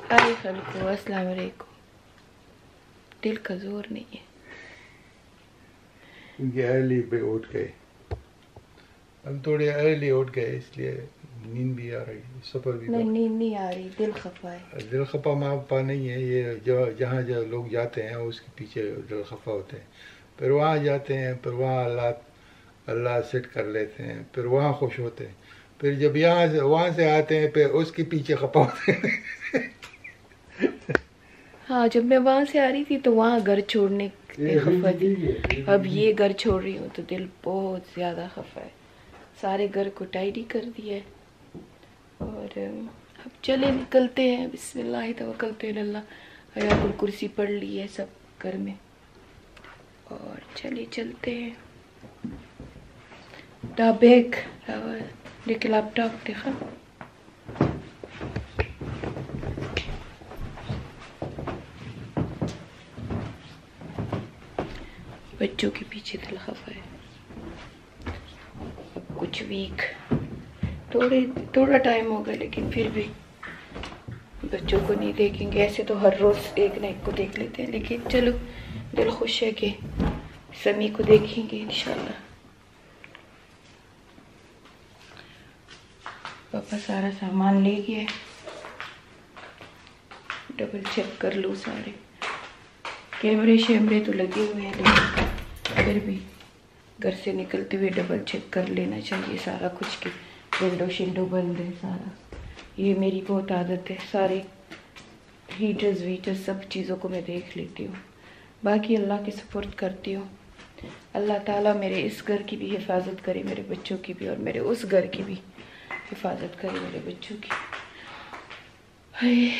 हाय खलको, अस्सलाम वालेकुम। दिल का जोर नहीं है क्योंकि अर्ली पे उठ गए, हम थोड़े अर्ली उठ गए इसलिए नींद भी आ रही, सफ़र भी नहीं, नींद नहीं आ रही, दिल खफा है। दिल खपा मापा नहीं है, ये जो जहाँ जो लोग जाते हैं उसके पीछे दिल खफा होते हैं, फिर वहाँ जाते हैं, फिर वहाँ अल्लाह अल्लाह सेट कर लेते हैं, फिर वहाँ खुश होते हैं, फिर जब यहाँ से वहाँ से आते हैं फिर उसके पीछे खपा होते हैं। हाँ, जब मैं वहाँ से आ रही थी तो वहाँ घर छोड़ने पे खफा थी। अब ये घर छोड़ रही हूँ तो दिल बहुत ज़्यादा खफा है। सारे घर को टाइडी कर दिया है और अब चले निकलते हैं। बिस्मिल्लाह तवक्कलतु अल्लाह। आयतुल कुर्सी पढ़ ली है सब घर में और चले चलते हैं। द बैग लेके लैपटॉप देखा। बच्चों के पीछे दिल खफा है। अब कुछ वीक थोड़ा टाइम होगा लेकिन फिर भी बच्चों को नहीं देखेंगे। ऐसे तो हर रोज एक ना एक को देख लेते हैं, लेकिन चलो दिल खुश है कि समी को देखेंगे इंशाल्लाह। पापा सारा सामान ले गया है, डबल चेक कर लो। सारे कैमरे शैमरे तो लगे हुए हैं लेकिन फिर भी घर से निकलते हुए डबल चेक कर लेना चाहिए सारा कुछ कि विंडो शिंडो बंद है सारा। ये मेरी बहुत आदत है, सारे हीटर्स वीटर्स सब चीज़ों को मैं देख लेती हूँ। बाकी अल्लाह की सपोर्ट करती हूँ। अल्लाह ताला मेरे इस घर की भी हिफाजत करे, मेरे बच्चों की भी, और मेरे उस घर की भी हिफाजत करे, मेरे बच्चों की। हाय,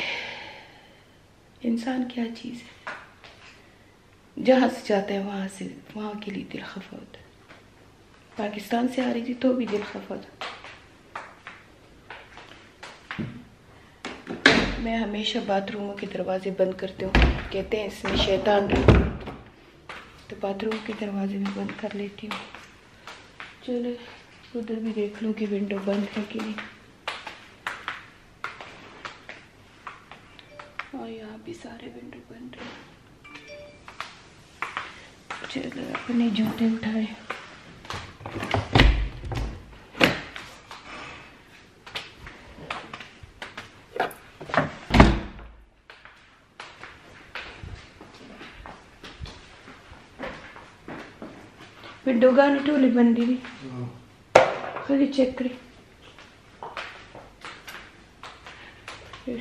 इंसान क्या चीज़ है, जहाँ से जाते हैं वहाँ के लिए दिल खफा होता है। पाकिस्तान से आ रही थी तो भी दिल खफा था। मैं हमेशा बाथरूमों के दरवाजे बंद करती हूँ, कहते हैं इसमें शैतान रहता है, तो बाथरूम के दरवाजे भी बंद कर लेती हूँ। चलो उधर भी देख लूँ कि विंडो बंद है कि नहीं। और यहाँ भी सारे विंडो बंद है। चलो अपने जूते उठाए। विंडो गाने टोली बंदी थी, खाली चेक करी।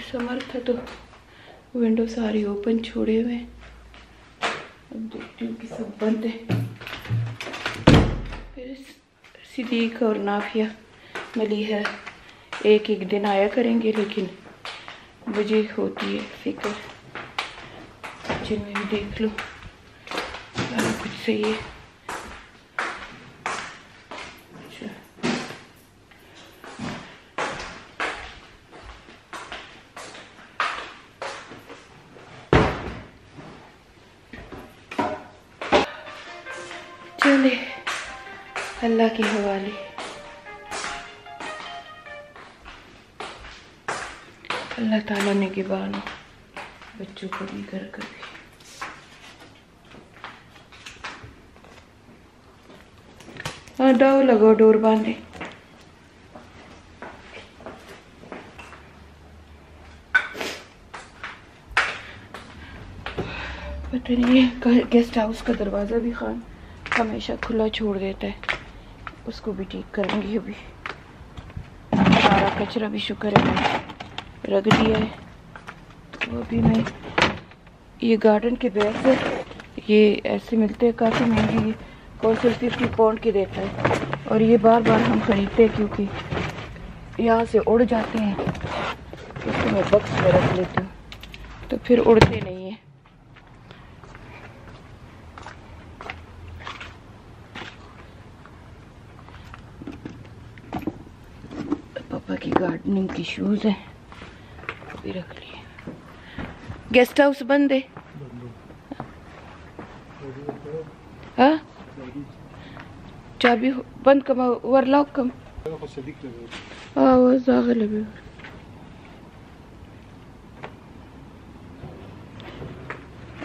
समर था तो विंडो सारी ओपन छोड़े हुए हैं। अब देखती हूँ कि सब बंद है। फिर सिद्दीक और नाफिया मिली है, एक एक दिन आया करेंगे, लेकिन मुझे होती है फिक्र। किचन में भी देख लो सारा कुछ सही है। चले अल्लाह के हवाले। अल्लाह ताला ने गिबान बच्चों को भी घर कर भी। हाँ दाव लगाओ, डोर बांधे। पता नहीं गेस्ट हाउस का दरवाज़ा भी खान हमेशा खुला छोड़ देता है, उसको भी ठीक करेंगे। अभी सारा कचरा भी शुक्र है मैंने रख दिया है। तो अभी मैं ये गार्डन के बैग से ये ऐसे मिलते हैं, काफ़ी महंगे, ये कौंसल 50 पाउंड के देता है, और ये बार बार हम खरीदते हैं क्योंकि यहाँ से उड़ जाते हैं। इसको मैं बक्स में रख लेती हूँ तो फिर उड़ते नहीं हैं। पापा की गार्डनिंग की शूज है, वो भी रख लिए। गेस्ट हाउस बंद है। हाँ चाबी बंद कम वर लॉक कम। हाँ वो जागल है।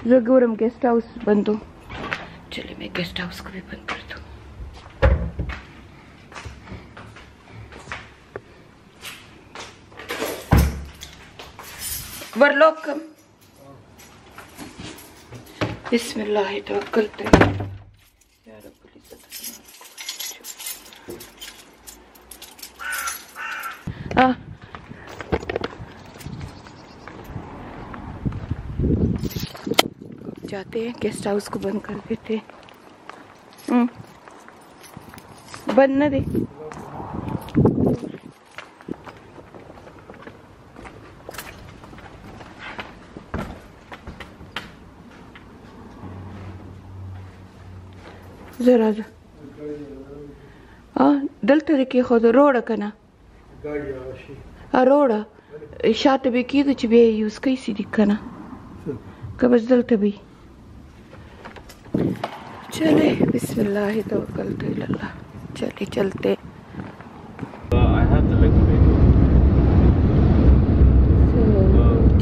जगोरम गेस्ट हाउस बंद हो। चलिए मैं गेस्ट हाउस को भी बंद कर दूँ। वरलोकम बिस्मिल्लाह तवक्कलतु या रब्बुल इज्जत। जाते हैं गेस्ट हाउस को बंद कर देते हैं। बंद ना दे। जरा दल तरीके खुद रोड कना रोड शात भी की तो चबे यूज कैसी दिखना कबज दल तभी। चले बिस्मिल्लाह तवक्कलतु इल्लल्लाह। चले चलते।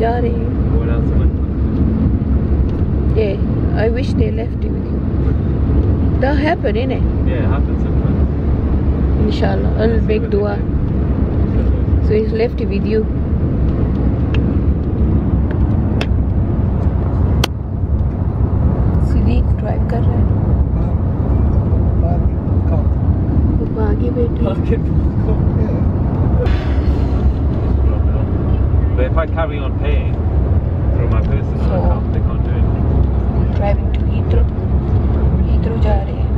जा रहे हैं। I wish they left it with you. That happen, innit? Yeah, it happens sometimes. Inshallah, I'll make dua. So he's left it with you. Siddiq drive कर रहा है। वो आगे बैठे। But if I carry on paying through my personal account, they can't do anything. Driving to Heathrow जा रहे हैं।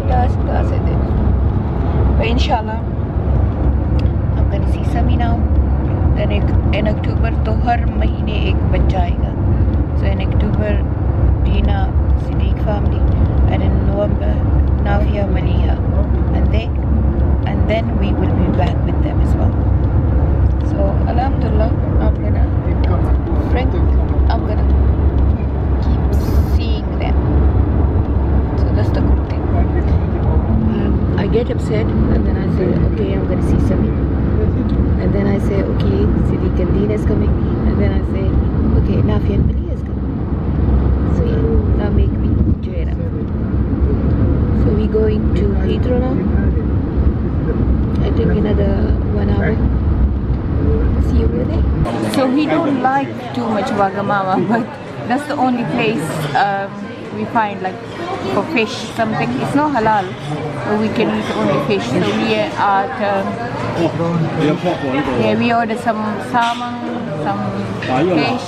उदास है दिन। But inshallah I'm gonna see Sami now. Then in October तो हर महीने एक बच्चा आएगा। So in October Dina Siddiq family, and in November Nafia Maliha, and then we will be back with them as well. So alhamdulillah I'm gonna keep seeing them. So that's the good thing. I get upset and then I say okay I'm gonna see Sami, and then I say okay Siddiq and Dina is coming, and then I say okay Nafia and Maliha is coming. So yeah, that make me cheer up. So we going to Heathrow now. I think another 1 hour. See you over there. So we don't like too much Wagamama, but that's the only place we find like for fish something. It's not halal, but we can eat only fish. So we are at we ordered some salmon, some fish,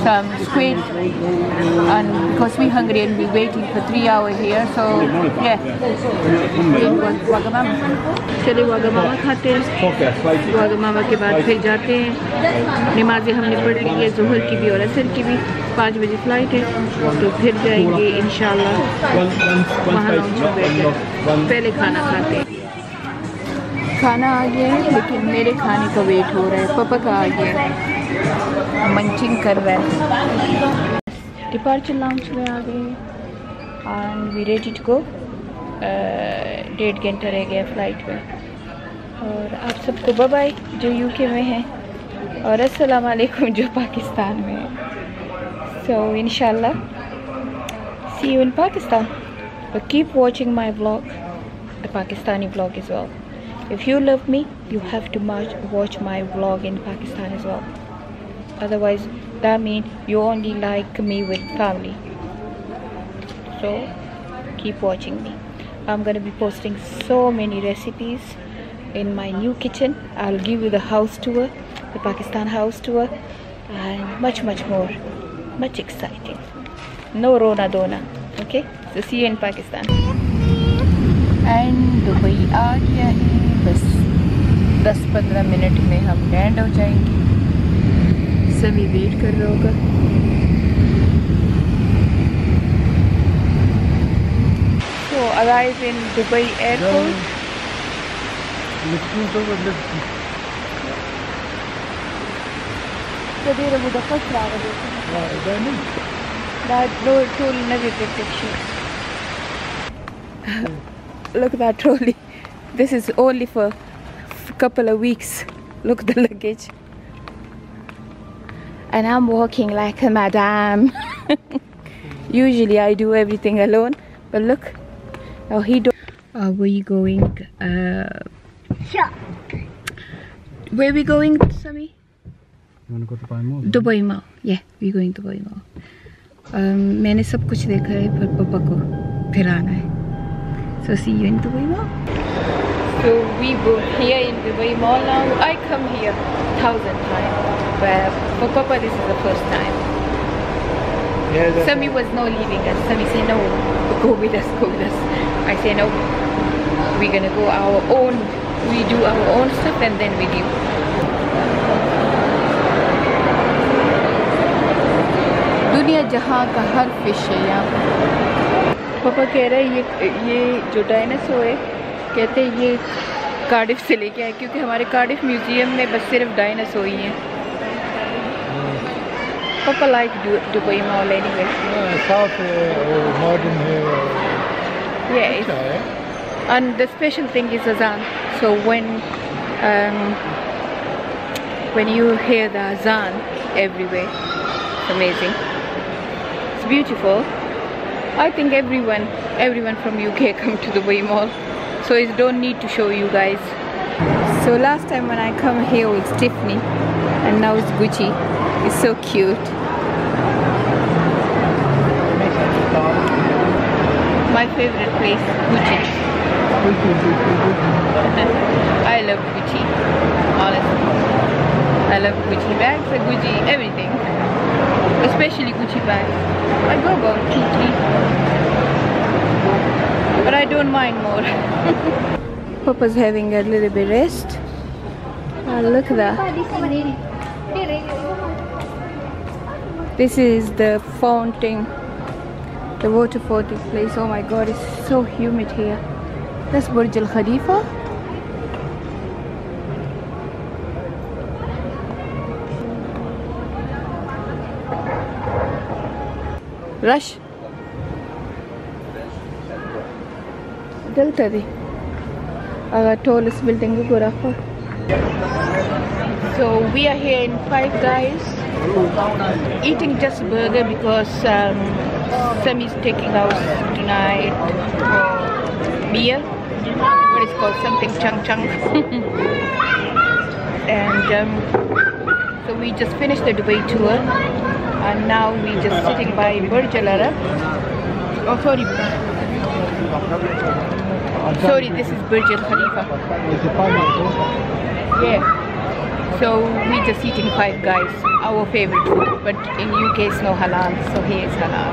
some squid, and because we're hungry and we're waiting for 3 hours here, so yeah, we want Wagamama. चलिए वागामामा खाते हैं। वागामामा के बाद फिर जाते हैं। नमाज़ें हमने पढ़ ली है, ज़ोहर की भी और असर की भी। 5 बजे फ्लाइट है, तो फिर जाएंगे इंशाल्लाह वहाँ लॉन्च में बैठे। पहले खाना खाते हैं। खाना आ गया है, लेकिन मेरे खाने का वेट हो रहा है। पापा का आ गया है, मंचिंग कर रहा है। डिपार्चर लॉन्च में आ गए and we ready to go. 1.5 घंटा रह गया फ्लाइट में। और आप सबको बाय बाय जो यूके में हैं, और अस्सलाम वालेकुम जो पाकिस्तान में है। सो इंशाल्लाह see you in Pakistan, but keep watching my vlog, the Pakistani vlog as well. If you love me, you have to watch my vlog in Pakistan as well. Otherwise that means you only like me with family. So keep watching me. I'm gonna be posting so many recipes in my new kitchen. I'll give you the house tour, the Pakistan house tour, and much more, much exciting. No Rona Dona. Okay, so see you in Pakistan. And Dubai आ गया है, बस 10-15 minute में हम land हो जाएंगे। सभी wait कर रहा होगा। So arrive in Dubai airport. Look at that trolley. This is only for a couple of weeks. Look at the luggage. and I'm walking like a madam. Usually I do everything alone, but look, oh he do. Are we going? Sure. Where we going, Sami? You want to go to Dubai Mall? Dubai Mall. Yeah, we're going to Dubai Mall. मैंने सब कुछ देखा है, पर पापा को फिर आना है. So see you in Dubai Mall. So we both here in Dubai Mall now. I come here 1,000 times, but for Papa this is the first time. Yeah, Sami was not leaving us. Sami said no, go with us, go with us. I say no, we're gonna go our own. We do our own stuff and then we leave. दुनिया जहाँ का हर fish है यहाँ पर. पापा कह रहे हैं ये जो डायनासोर है, कहते हैं ये कार्डिफ से लेके आए, क्योंकि हमारे कार्डिफ म्यूजियम में बस सिर्फ डायनासोर ही हैं. पापा लाइक दुबई मॉल एनीवे. साफ है और मॉडर्न है. Yeah, and the special thing is azan. So when you hear the azan everywhere, it's amazing. It's beautiful. I think everyone from UK come to the Dubai Mall, so I don't need to show you guys. So last time when I come here with Tiffany, and now it's Gucci. It's so cute. My favorite place, Gucci. I love Gucci, honestly. I love Gucci bags, Gucci everything, especially Gucci bags. I go about 2-3, but I don't mind more. Papa's having a little bit rest. Look at that. This is the fountain, the water fountain place. Oh my god, it's so humid here. That's Burj Al Khalifa. Rush. Delta di. Tallest building in Gorakhpur. So we are here in Five Guys, eating just burger because Sami's taking out tonight beer. What is called something chung chung. And so we just finished the Dubai tour, and now we just sitting by Burj Al Arab. Oh sorry, this is Burj Al Khalifa. Yeah. So we just eating Five Guys, our favorite food, but in UK it's no halal, so here is halal.